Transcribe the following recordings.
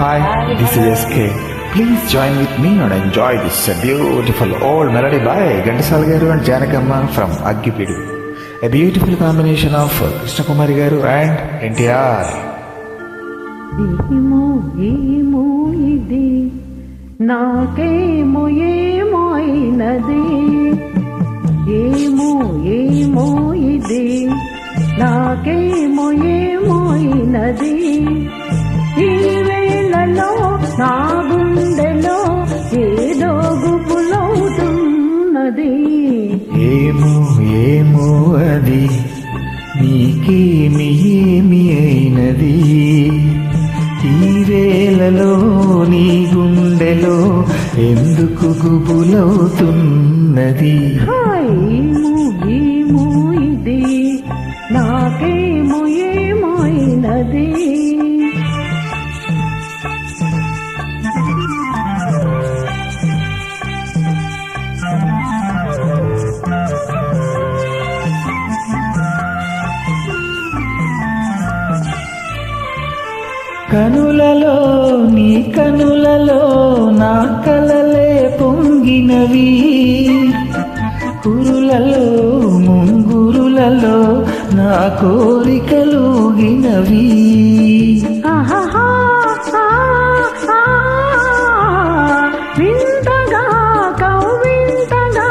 Hi, this is SK. Please join with me and enjoy this beautiful old melody by Ghantasala Garu and Janakamma from Aggipidu. A beautiful combination of Krishna Kumari Garu and NTR. ఏమో ఏమో ఇది నాకేమో ఏమో అయినది ఏమో ఏమో ఇది నాకేమో ఏమో అయినది ఈ వేళలో నా గుండెలో ఏదో గుబులవుతున్నది ఏమో ఏమో అది నీకేమి ఏమి అయినది ఈ వేళలో నీ గుండెలో ఎందుకు గుబులవుతున్నది ఏమో ఏమో ఇది నాకేమో ఏమో అయినది కనులలో నీ కనులలో నా కలలే పొంగినవి కురులలో ముంగురులలో నా కోరికలుగినవి వింతగా కౌవింతగా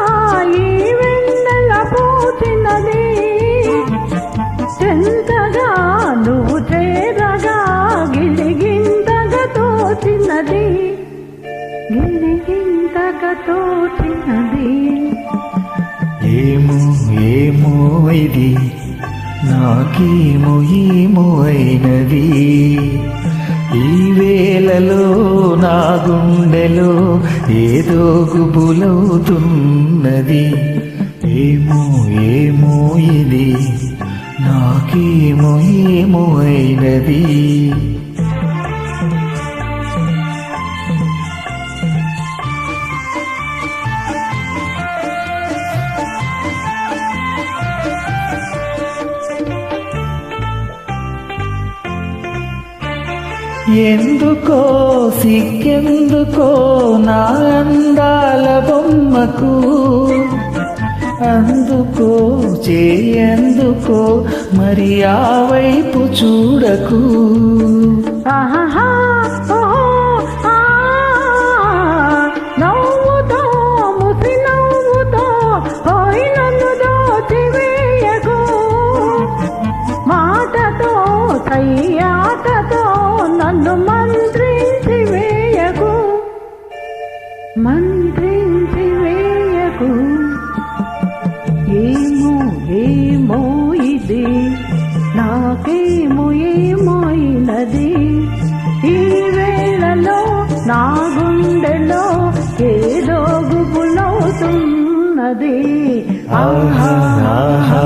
ఈ వెన్నెల పూచినది చెంతగా నువ్వు చేరగా గిలిగింతగా తోచినది గిలిగింతగా తోచినది ఏమో ఏమో ఇది నాకేమో ఏమో అయినది ఈ వేళలో నా గుండెలో ఏదో గుబులవుతున్నది ఏమో ఏమో ఇది నాకేమో ఏమో అయినది ఎందుకో సిగ్గెందుకో నా అందాల బొమ్మకు అందుకో చేయందుకో మరి ఆ వైపు చూడకు నవ్వుతో ముసి నవ్వుతో పోయి నన్ను దోచివేయకు మాటతో సయ్యాటతో నన్ను మంత్రించి వేయకు మంత్రించి వేయకు ఏమో ఏమో ఇది నాకేమో ఏమో అయినది ఈ వేళలో నా గుండెలో ఏదో గుబులవుతున్నది ఆహా ఆహా